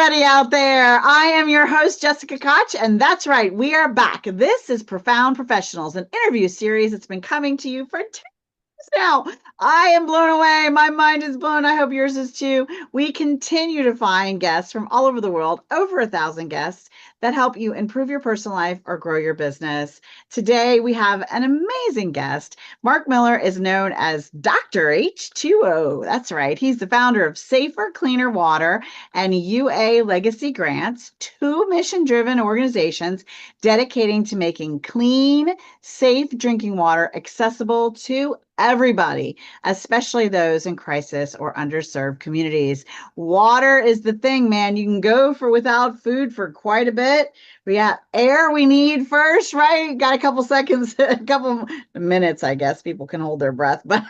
everybody out there. I am your host, Jessica Koch, and that's right, we are back. This is Profound Professionals, an interview series that's been coming to you for 2 years now. I am blown away. My mind is blown. I hope yours is too. We continue to find guests from all over the world, over 1,000 guests that help you improve your personal life or grow your business. Today, we have an amazing guest. Mark Miller is known as Dr. H₂O. That's right. He's the founder of Safer, Cleaner Water and UA Legacy Grants, two mission-driven organizations dedicating to making clean, safe drinking water accessible to everybody, especially those in crisis or underserved communities. Water is the thing, man. You can go for without food for quite a bit. We got air we need first, right? Got a couple seconds, a couple minutes, I guess people can hold their breath, but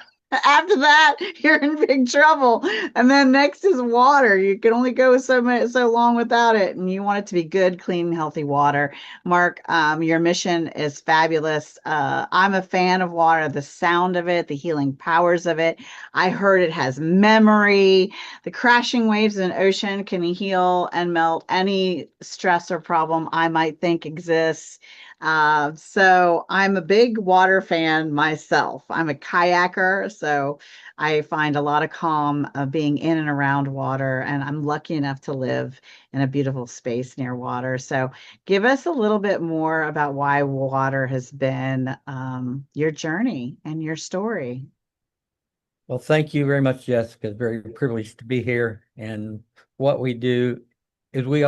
after that, you're in big trouble. And then next is water. You can only go so long without it, and you want it to be good, clean, healthy water. Mark, your mission is fabulous. I'm a fan of water, the sound of it, the healing powers of it. I heard it has memory. The crashing waves in an ocean can heal and melt any stress or problem I might think exists. So I'm a big water fan myself. I'm a kayaker, so I find a lot of calm being in and around water, and I'm lucky enough to live in a beautiful space near water. So give us a little bit more about why water has been your journey and your story. Well, thank you very much, Jessica. It's very privileged to be here. And what we do is we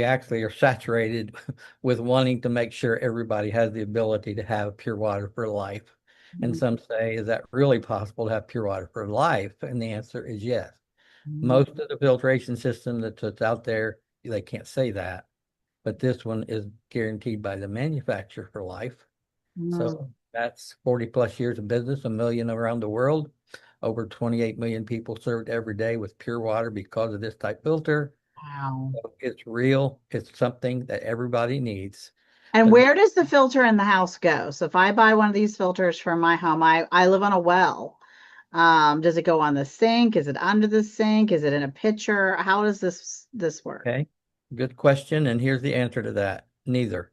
actually are saturated with wanting to make sure everybody has the ability to have pure water for life. And some say, is that really possible to have pure water for life? And the answer is yes. Mhm. Most of the filtration system that's out there, they can't say that. But this one is guaranteed by the manufacturer for life. So that's 40 plus years of business, a million around the world, over 28 million people served every day with pure water because of this type filter. Wow. So it's real. It's something that everybody needs. And But where does the filter in the house go? So if I buy one of these filters for my home, I live on a well. Does it go on the sink? Is it under the sink? Is it in a pitcher? How does this work? okay, good question. And here's the answer to that. Neither.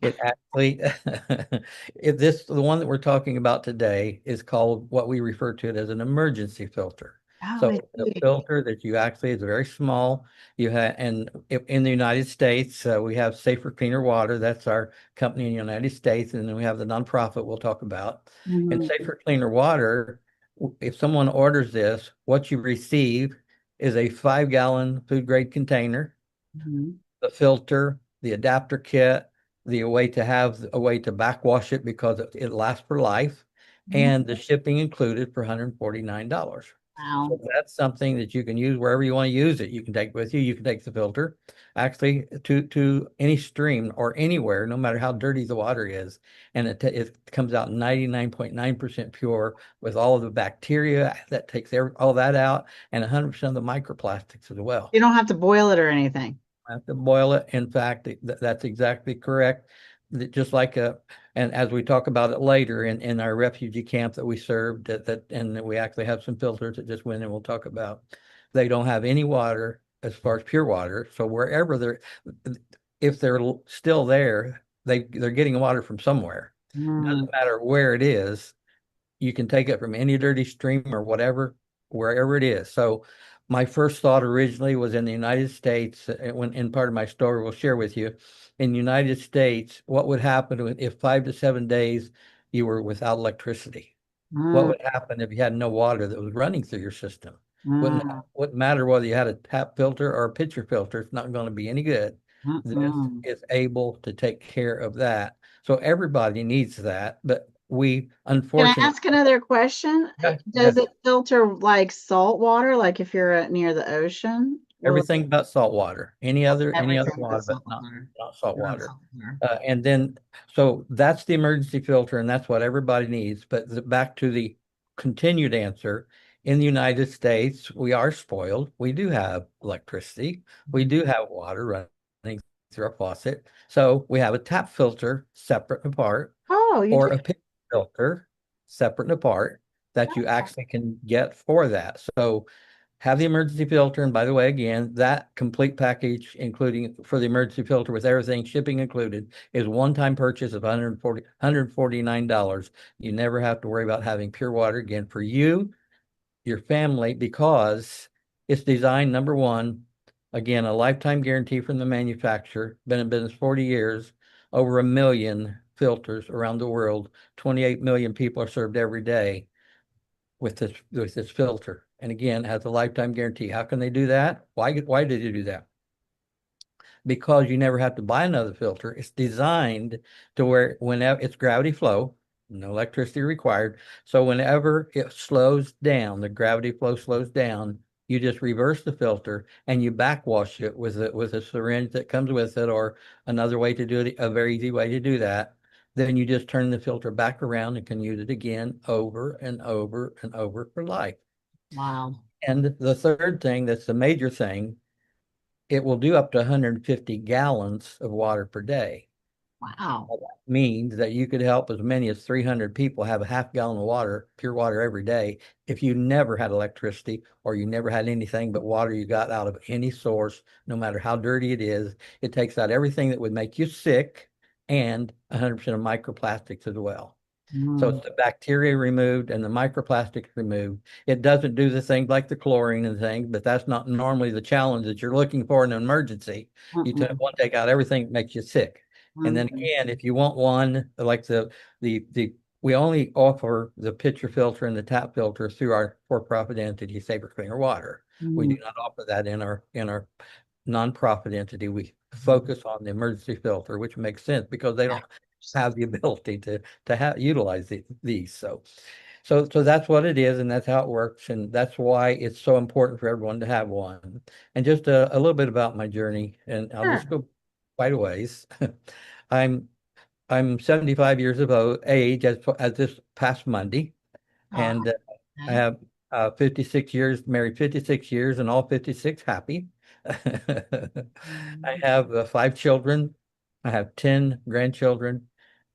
It actually, the one that we're talking about today is called what we refer to it as an emergency filter. Oh, So I the see. filter that you actually is very small. You have, and in the United States, we have Safer Cleaner Water. That's our company in the United States, and then we have the nonprofit we'll talk about. And Mhm, Safer Cleaner Water, if someone orders this, what you receive is a 5-gallon food grade container, mhm, the filter, the adapter kit, the way to have a way to backwash it because it lasts for life, mhm. and the shipping included for $149. Wow. So that's something that you can use wherever you want to use it. You can take with you. You can take the filter actually to any stream or anywhere, no matter how dirty the water is, and it comes out 99.9% pure with all of the bacteria that takes all that out and 100% of the microplastics as well. You don't have to boil it or anything. Have to boil it. In fact, that's exactly correct. Just like and as we talk about it later in our refugee camp that we served, and we actually have some filters that just went and we'll talk about. They don't have any water as far as pure water. So wherever if they're still there, they're getting water from somewhere. Mm, Doesn't matter where it is, you can take it from any dirty stream or whatever, wherever it is. So my first thought originally was in the United States, when in part of my story we'll share with you, in the United States, what would happen if 5 to 7 days you were without electricity? What mm, would happen if you had no water that was running through your system? Wouldn't mm, wouldn't matter whether you had a tap filter or a pitcher filter, it's not going to be any good. This mm. is able to take care of that. So everybody needs that, but we Can I unfortunately, ask another question? Does yes, it filter like salt water, like if you're near the ocean? Will it, everything but salt water. Any other everything water, but but salt not water? not salt Not water. salt water. And then so that's the emergency filter, and that's what everybody needs. But back to the continued answer. In the United States, we are spoiled. We do have electricity. We do have water running through our faucet. So we have a tap filter separate and apart, Oh, you do. or a pitch filter separate and apart that you actually can get for that. So have the emergency filter. And by the way, again, that complete package, including for the emergency filter with everything, shipping included, is one-time purchase of $149. You never have to worry about having pure water again for you, your family, because it's designed, number one, again, a lifetime guarantee from the manufacturer, been in business 40 years, over 1 million filters around the world, 28 million people are served every day with this filter. And again, has a lifetime guarantee. How can they do that? Why did they do that? Because you never have to buy another filter. It's designed to where whenever it's gravity flow, no electricity required. So whenever it slows down, the gravity flow slows down, you just reverse the filter and you backwash it with a syringe that comes with it, or another way to do it, a very easy way to do that. Then you just turn the filter back around and can use it again over and over and over for life. Wow. And the third thing, that's the major thing, it will do up to 150 gallons of water per day. Wow. Well, that means that you could help as many as 300 people have a half gallon of water, pure water every day, if you never had electricity or you never had anything but water you got out of any source, no matter how dirty it is. It takes out everything that would make you sick and 100% of microplastics as well. So Mm. it's the bacteria removed and the microplastics removed. It doesn't do the things like the chlorine and things, but that's not normally the challenge that you're looking for in an emergency. You Mm-mm. want to take out everything that makes you sick. And then Mm. again, if you want one like the we only offer the pitcher filter and the tap filter through our for-profit entity, Safer Cleaner Water. We Mm. do not offer that in our nonprofit entity. We focus on the emergency filter, which makes sense because they don't have the ability to utilize these. So that's what it is, and that's how it works, and that's why it's so important for everyone to have one. And just a little bit about my journey, and I'll just Sure. go quite a ways. I'm I'm 75 years of age as this past Monday, Oh, and I okay. have 56 years, married 56 years, and all 56 happy. I Mm. have 5 children. I have 10 grandchildren,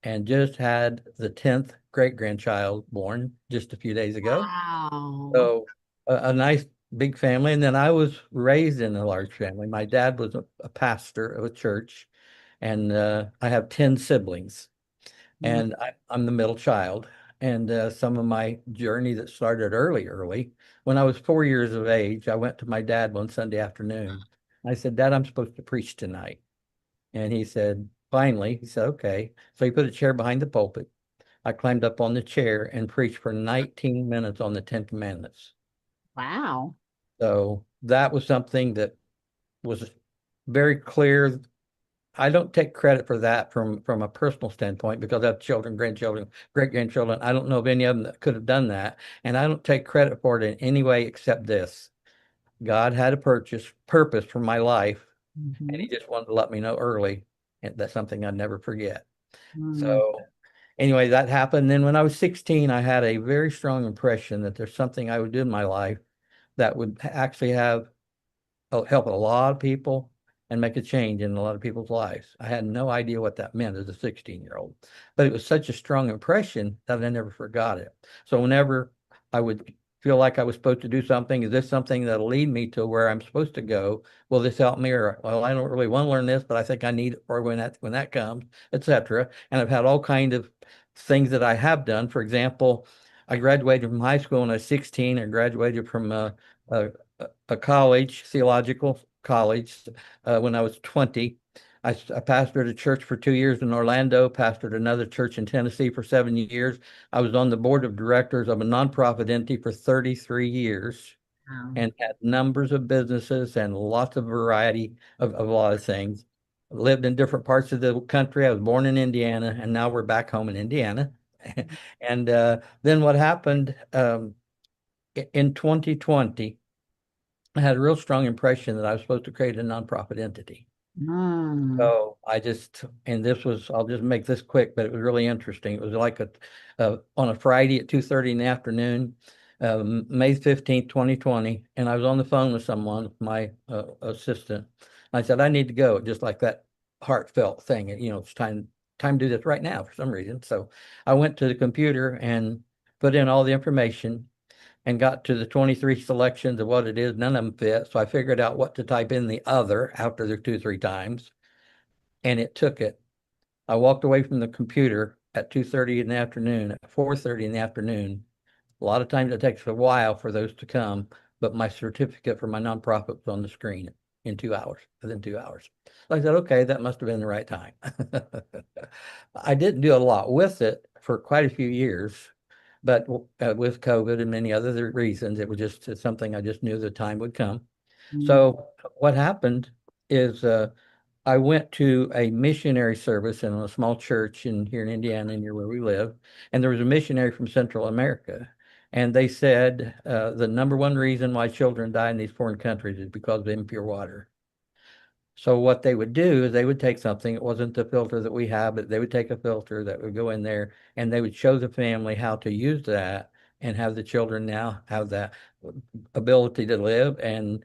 and just had the 10th great grandchild born just a few days ago. Wow. So a nice big family. And then I was raised in a large family. My dad was a pastor of a church, and I have 10 siblings, Mm. and I'm the middle child. And some of my journey that started early, when I was 4 years of age, I went to my dad one Sunday afternoon. I said, Dad, I'm supposed to preach tonight. And he said, finally, he said, okay. So he put a chair behind the pulpit. I climbed up on the chair and preached for 19 minutes on the Ten Commandments. Wow. So that was something that was very clear. I don't take credit for that from a personal standpoint because I have children, grandchildren, great grandchildren. I don't know of any of them that could have done that, and I don't take credit for it in any way except this: God had a purpose for my life, and Hmm. He just wanted to let me know early, and that's something I'd never forget. Mm. So anyway, that happened. Then when I was 16, I had a very strong impression that there's something I would do in my life that would actually help a lot of people and make a change in a lot of people's lives. I had no idea what that meant as a 16-year-old, but it was such a strong impression that I never forgot it. So whenever I would feel like I was supposed to do something, is this something that'll lead me to where I'm supposed to go? Will this help me? Or, well, I don't really want to learn this, but I think I need it for when that comes, etc. And I've had all kind of things that I have done. For example, I graduated from high school when I was 16. I graduated from a a college, theological college, when I was 20. I pastored a church for 2 years in Orlando, pastored another church in Tennessee for 7 years. I was on the board of directors of a nonprofit entity for 33 years Wow. and had numbers of businesses and lots of variety of a lot of things. Lived in different parts of the country. I was born in Indiana, and now we're back home in Indiana. And then what happened in 2020? I had a real strong impression that I was supposed to create a nonprofit entity. Mm. So and this was, I'll just make this quick, but it was really interesting. It was like on a Friday at 2:30 in the afternoon, May 15th, 2020. And I was on the phone with someone, my assistant. I said, I need to go, just like that heartfelt thing. It's time to do this right now for some reason. So I went to the computer and put in all the information. and got to the 23 selections of what it is. None of them fit. So I figured out what to type in the other after the 2, 3 times, and it took it. I walked away from the computer at 2:30 in the afternoon, at 4:30 in the afternoon. A lot of times it takes a while for those to come, but my certificate for my nonprofit was on the screen in 2 hours, within 2 hours. So I said, okay, that must have been the right time. I didn't do a lot with it for quite a few years, but with COVID and many other reasons, it was just something I just knew the time would come. Mm, So what happened is I went to a missionary service in a small church here in Indiana, near where we live, and there was a missionary from Central America. And they said the number one reason why children die in these foreign countries is because of impure water. So what they would do is they would take something, it wasn't the filter that we have, but they would take a filter that would go in there and they would show the family how to use that and have the children now have that ability to live and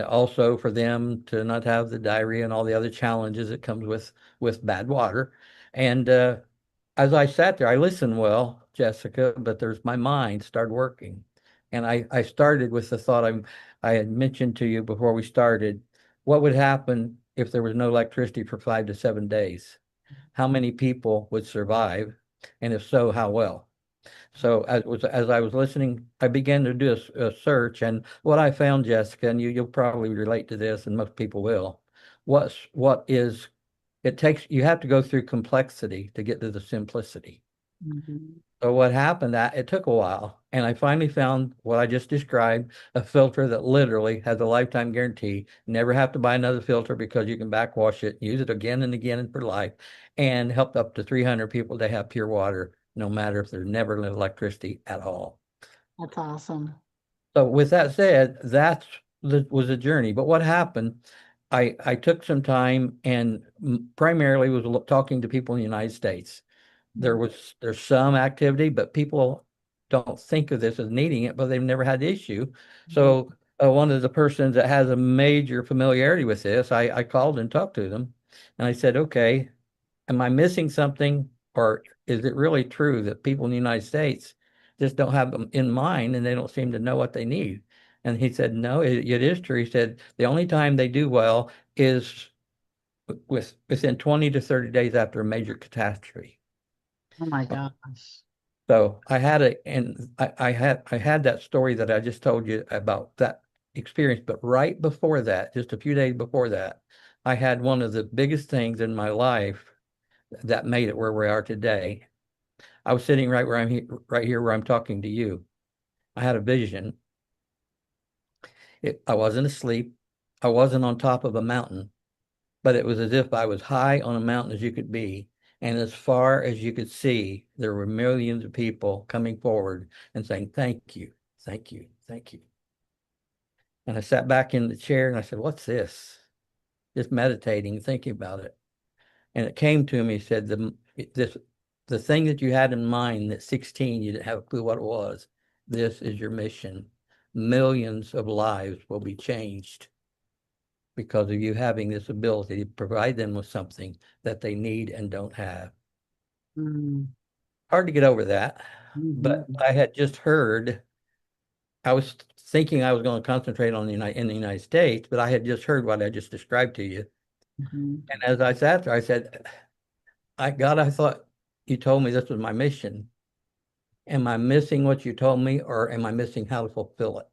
also for them to not have the diarrhea and all the other challenges that comes with bad water. And as I sat there, I listened well, Jessica, but there's my mind started working. And I started with the thought I had mentioned to you before we started. What would happen if there was no electricity for 5 to 7 days? How many people would survive? And if so, how well? So as I was listening, I began to do a search, and what I found, Jessica, and you'll probably relate to this, and most people will. What is it takes you have to go through complexity to get to the simplicity. mhm. So what happened that it took a while, and I finally found what I just described, a filter that literally has a lifetime guarantee. Never have to buy another filter because you can backwash it, use it again and again for life, and help up to 300 people to have pure water, no matter if there's never electricity at all. That's awesome. So with that said, was a journey. But what happened? I took some time and primarily was talking to people in the United States. Mm, There's some activity, but people don't think of this as needing it, but they've never had the issue. mhm, So one of the persons that has a major familiarity with this, I called and talked to them, and I said, okay, am I missing something, or is it really true that people in the United States just don't have them in mind and they don't seem to know what they need? And he said, no, it is true. He said the only time they do well is within 20 to 30 days after a major catastrophe. Oh my gosh. So I had that story that I just told you about that experience, but right before that, just a few days before that, I had one of the biggest things in my life that made it where we are today. I was sitting right here where I'm talking to you. I had a vision. I wasn't asleep. I wasn't on top of a mountain, but it was as if I was high on a mountain as you could be. And as far as you could see, there were millions of people coming forward and saying, thank you, thank you, thank you. And I sat back in the chair and I said, what's this? Just meditating, thinking about it. And it came to me, said, the thing that you had in mind at 16, you didn't have a clue what it was. This is your mission. Millions of lives will be changed because of you having this ability to provide them with something that they need and don't have. Mm, Hard to get over that, but mhm, I had just heard, I was thinking I was going to concentrate on in the United States, but I had just heard what I just described to you. mhm, And as I sat there, I said, God, I thought you told me this was my mission. Am I missing what you told me, or am I missing how to fulfill it?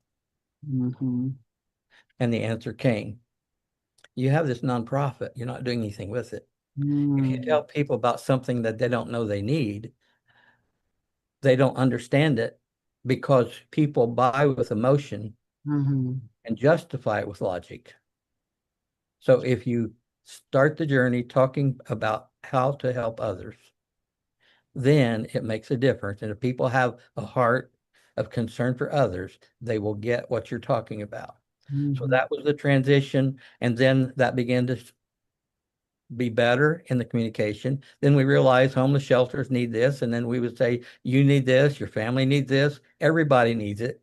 mhm, And the answer came. You have this nonprofit, you're not doing anything with it. If you mm, tell people about something that they don't know they need, they don't understand it because people buy with emotion mhm, and justify it with logic. So if you start the journey talking about how to help others, then it makes a difference. And if people have a heart of concern for others, they will get what you're talking about. So mhm, that was the transition. And then that began to be better in the communication. Then we realized homeless shelters need this. And then we would say, you need this, your family needs this, everybody needs it.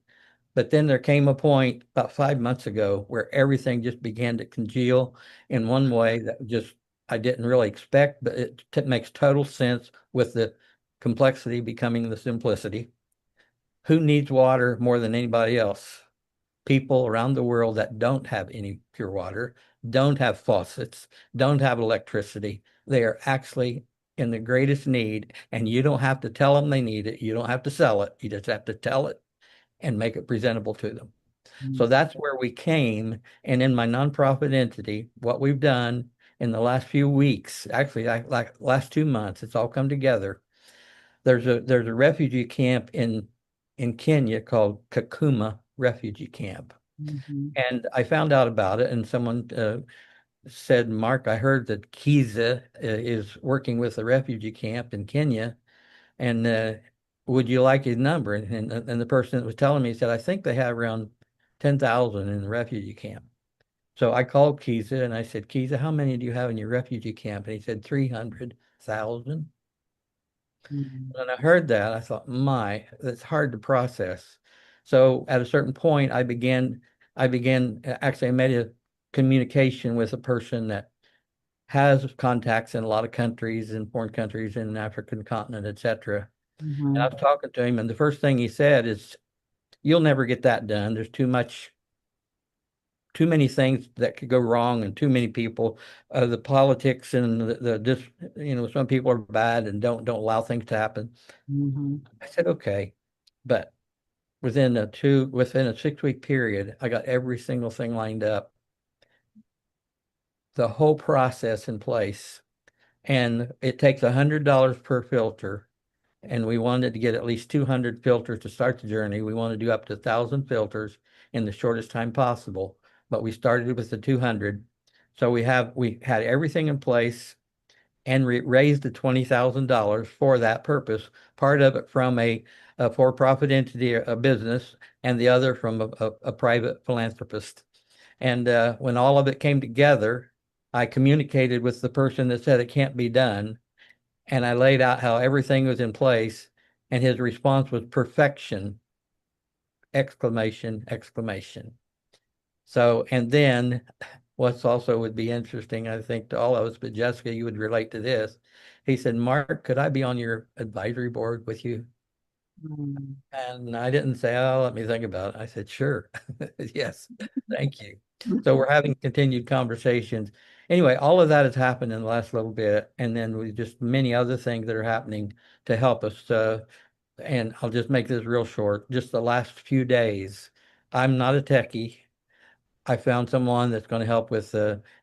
But then there came a point about 5 months ago where everything just began to congeal in one way that just I didn't really expect, but it makes total sense with the complexity becoming the simplicity. Who needs water more than anybody else? People around the world that don't have any pure water, don't have faucets, don't have electricity. They are actually in the greatest need, and you don't have to tell them they need it. You don't have to sell it. You just have to tell it and make it presentable to them. So that's where we came. And in my nonprofit entity, what we've done in the last few weeks, actually like last 2 months, it's all come together. There's a refugee camp in Kenya called Kakuma Refugee Camp. Mhm. And I found out about it, and someone said, Mark, I heard that Kiza is working with a refugee camp in Kenya, and would you like his number? And the person that was telling me said, I think they have around 10,000 in the refugee camp. So I called Kiza and I said, Kiza, how many do you have in your refugee camp? And he said, 300,000. Mhm. When I heard that, I thought, my, that's hard to process. So at a certain point, actually, I made a communication with a person that has contacts in a lot of countries, in foreign countries, in the African continent, etc. And I Mhm. was talking to him, and the first thing he said is, you'll never get that done. There's too many things that could go wrong, and too many people, the politics and some people are bad and don't allow things to happen. Mhm. I said, okay, but within a 6 week period, I got every single thing lined up, the whole process in place. And it takes $100 per filter. And we wanted to get at least 200 filters to start the journey. We want to do up to 1,000 filters in the shortest time possible. But we started with the 200. So we had everything in place and raised the $20,000 for that purpose. Part of it from a for-profit entity, a business, and the other from a private philanthropist. And when all of it came together, I communicated with the person that said it can't be done, and I laid out how everything was in place, and his response was perfection! Exclamation, exclamation. So, and then what's also would be interesting, I think, to all of us, but Jessica, you would relate to this. He said, Mark, could I be on your advisory board with you? Mhm. And I didn't say, oh, let me think about it. I said, sure. Yes, thank you. So we're having continued conversations. Anyway, all of that has happened in the last little bit. And then we just many other things that are happening to help us. And I'll just make this real short. Just the last few days, I'm not a techie. I found someone that's going to help with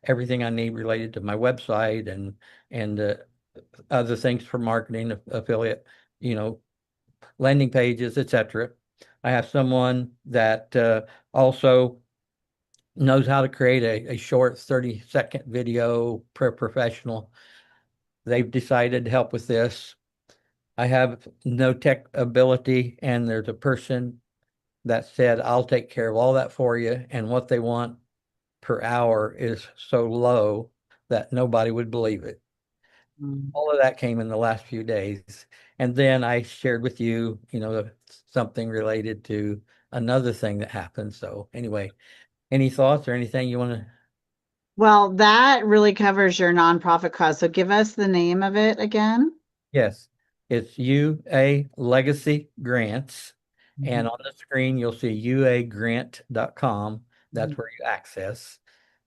everything I need related to my website and other things for marketing, affiliate, you know, landing pages, etc. I have someone that also knows how to create a short 30-second video per professional. They've decided to help with this. I have no tech ability, and there's a person that said, I'll take care of all that for you. And what they want per hour is so low that nobody would believe it. Mhm. All of that came in the last few days. And then I shared with you, something related to another thing that happened. So anyway, any thoughts or anything you want to? Well, that really covers your nonprofit cause. So give us the name of it again. Yes, it's UA Legacy Grants. Mhm. And on the screen, you'll see uagrant.com. That's where you access.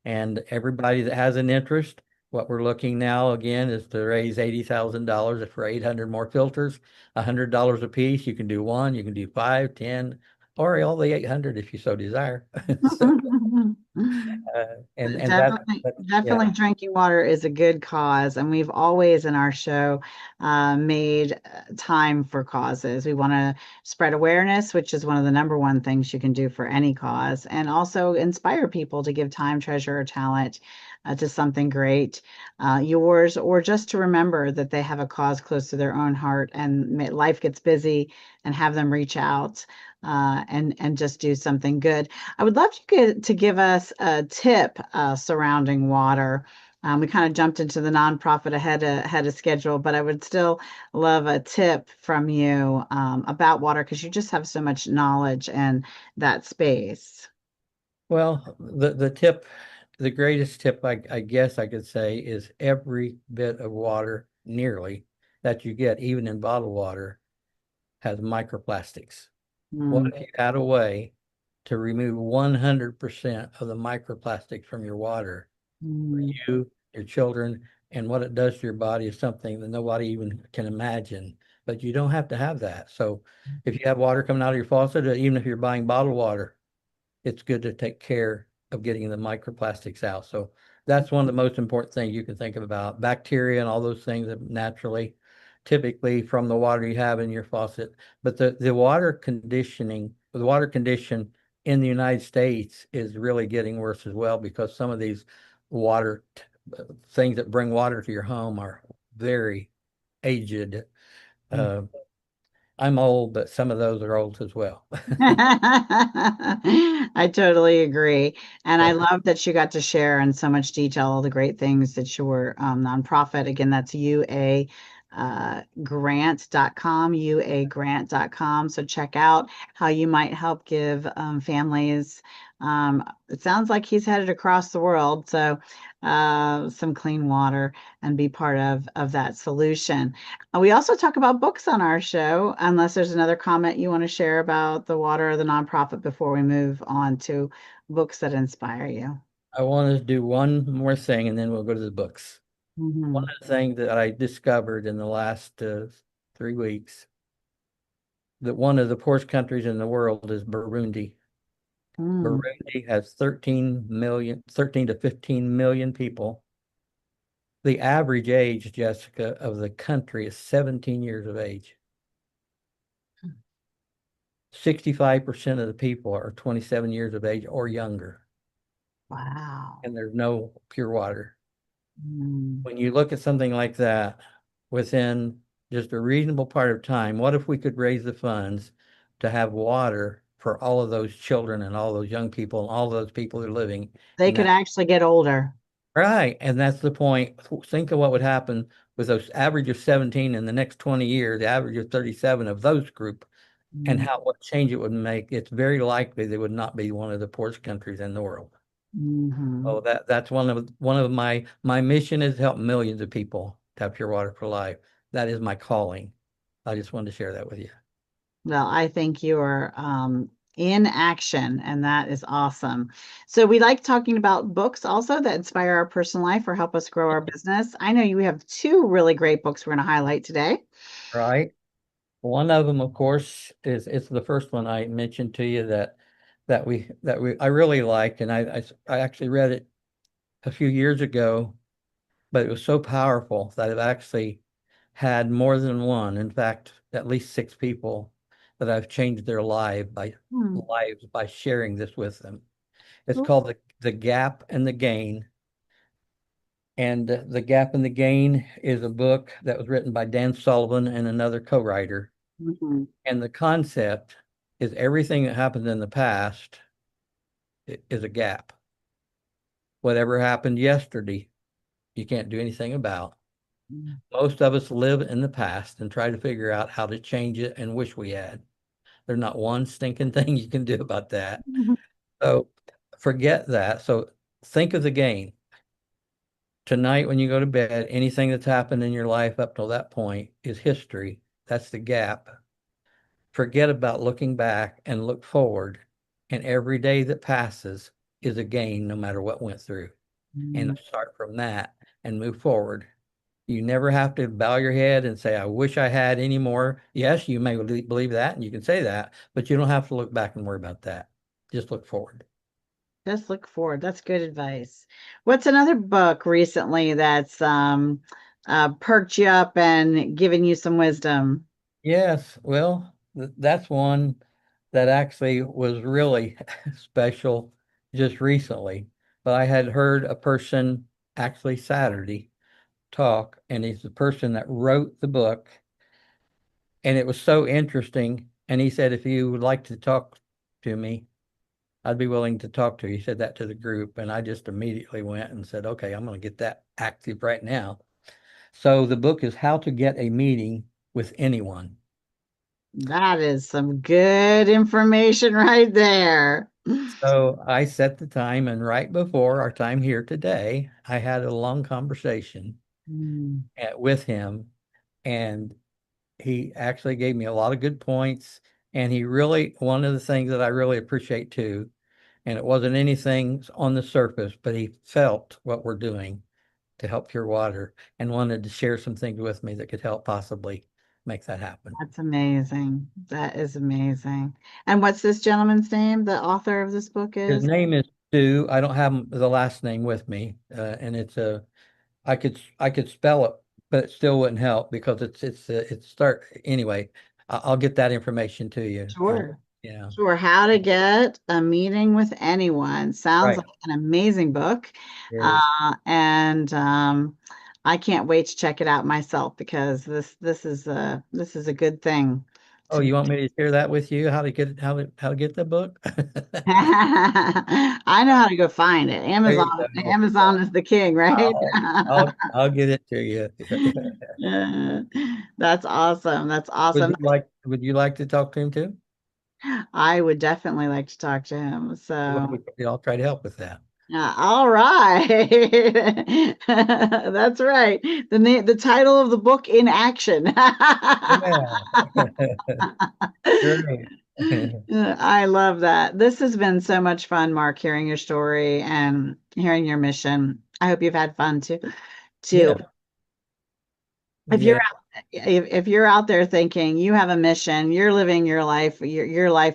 And everybody that has an interest, what we're looking now again is to raise $80,000 for 800 more filters, $100 a piece. You can do one, you can do five, 10, or all the 800 if you so desire. So, and Definitely, yeah. definitely drinking water is a good cause. And we've always in our show made time for causes. We want to spread awareness, which is one of the number one things you can do for any cause, and also inspire people to give time, treasure, or talent to something great, yours, or just to remember that they have a cause close to their own heart and life gets busy and have them reach out and just do something good. I would love to give us a tip surrounding water. We kind of jumped into the nonprofit ahead of schedule, but I would still love a tip from you about water because you just have so much knowledge in that space. Well, the greatest tip I guess I could say is every bit of water nearly that you get, even in bottled water, has microplastics. What Mm, if you had a way to remove 100% of the microplastics from your water for mm, you, your children, and what it does to your body is something that nobody even can imagine. But you don't have to have that. So if you have water coming out of your faucet, even if you're buying bottled water, it's good to take care of getting the microplastics out. So that's one of the most important things you can think about. Bacteria and all those things that naturally, typically from the water you have in your faucet. But the water conditioning, the water condition in the United States is really getting worse as well because some of these water things that bring water to your home are very aged. mm. Uh, I'm old, but some of those are old as well. I totally agree. And I Yeah. love that you got to share in so much detail all the great things that your nonprofit, again, that's UA grant.com, uagrant.com. So check out how you might help give families. It sounds like he's headed across the world, so some clean water and be part of that solution. We also talk about books on our show, unless there's another comment you want to share about the water or the nonprofit before we move on to books that inspire you. I want to do one more thing and then we'll go to the books. One Hmm. of the things that I discovered in the last 3 weeks that one of the poorest countries in the world is Burundi. Mm, Burundi has 13 million, 13 to 15 million people. The average age, Jessica, of the country is 17 years of age. 65% of the people are 27 years of age or younger, wow. and there's no pure water. Mm. When you look at something like that within just a reasonable part of time, what if we could raise the funds to have water for all of those children and all those young people and all those people who are living They in could that? actually get older. Right. And that's the point. Think of what would happen with those average of 17 in the next 20 years, the average of 37 of those group, and Mm, how what change it would make. It's very likely they would not be one of the poorest countries in the world. mhm. Oh, that's one of my mission is to help millions of people to have pure water for life. That is my calling. I just wanted to share that with you. Well, I think you are in action, and that is awesome. So, we like talking about books also that inspire our personal life or help us grow our business. I know you have two really great books we're going to highlight today. Right. One of them, of course, is it's the first one I mentioned to you that we I really like, and I actually read it a few years ago, but it was so powerful that I've actually had more than one, in fact, at least six people that I've changed their Hmm. lives by sharing this with them. It's Cool. called the Gap and the Gain. And The Gap and the Gain is a book that was written by Dan Sullivan and another co-writer. Mhm. And the concept is everything that happened in the past is a gap. Whatever happened yesterday, you can't do anything about. Most of us live in the past and try to figure out how to change it and wish we had. There's not one stinking thing you can do about that. Mhm. So forget that. So think of the gain. Tonight, when you go to bed, anything that's happened in your life up till that point is history. That's the gap. Forget about looking back and look forward. And every day that passes is a gain, no matter what went through. And start from that and move forward. You never have to bow your head and say, I wish I had any more. Yes, you may believe that and you can say that, but you don't have to look back and worry about that. Just look forward. Just look forward. That's good advice. What's another book recently that's perked you up and given you some wisdom? Yes, well, that's one that actually was really special just recently. But I had heard a person actually Saturday talk, and he's the person that wrote the book. And it was so interesting. And he said, if you would like to talk to me, I'd be willing to talk to you. He said that to the group. And I just immediately went and said, okay, I'm going to get that active right now. So the book is How to Get a Meeting with Anyone. That is some good information right there. So I set the time, and right before our time here today, I had a long conversation with him, and he actually gave me a lot of good points. And he really, one of the things that I really appreciate too, and it wasn't anything on the surface, but he felt what we're doing to help pure water and wanted to share some things with me that could help possibly make that happen. That's amazing. That is amazing. And what's this gentleman's name? The author of this book His is? name is Stu. I don't have the last name with me, and it's a I could spell it, but it still wouldn't help because it's start anyway. I'll get that information to you. Sure. Yeah, Sure. How to Get a Meeting with Anyone. Sounds right. like an amazing book. It is. And I can't wait to check it out myself because this is a good thing Oh, to you want me to share that with you? How to get the book? I know how to go find it. There Amazon, you go. Amazon is the king, right? I'll get it to you. Yeah. That's awesome. That's awesome. Would you like to talk to him too? I would definitely like to talk to him. Well, So, I'll try to help with that. all right. That's right. The title of the book, In Action. Yeah. Great. I love that. This has been so much fun, Mark, hearing your story and hearing your mission. I hope you've had fun too. Too. Yeah. If you're Yeah. if you're out there thinking you have a mission, you're living your life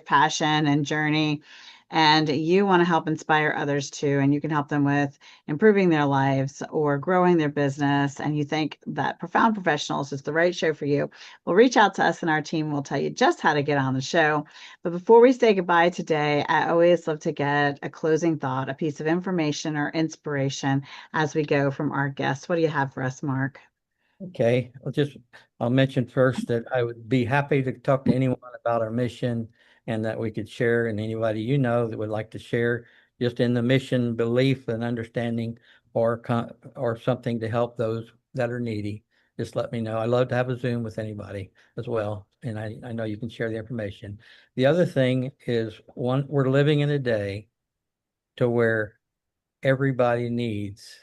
passion and journey, and you want to help inspire others too, and you can help them with improving their lives or growing their business, and you think that Profound Professionals is the right show for you, well, reach out to us and our team will tell you just how to get on the show. But before we say goodbye today, I always love to get a closing thought, a piece of information or inspiration as we go from our guests. What do you have for us, Mark? Okay. I'll mention first that I would be happy to talk to anyone about our mission and that we could share, and anybody you know that would like to share just in the mission belief and understanding or something to help those that are needy. Just let me know. I love to have a Zoom with anybody as well. And I know you can share the information. The other thing is we're living in a day to where everybody needs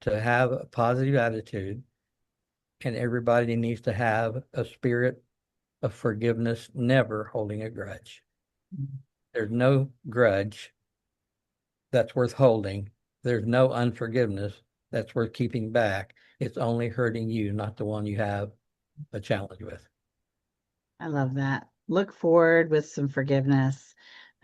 to have a positive attitude and everybody needs to have a spirit of forgiveness, never holding a grudge. There's no grudge that's worth holding. There's no unforgiveness that's worth keeping back. It's only hurting you, not the one you have a challenge with. I love that. Look forward with some forgiveness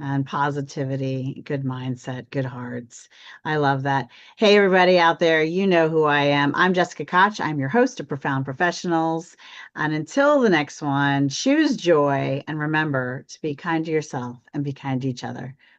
and positivity, good mindset, good hearts. I love that. Hey, everybody out there, you know who I am. I'm Jessica Koch. I'm your host of Profound Professionals. And until the next one, choose joy and remember to be kind to yourself and be kind to each other.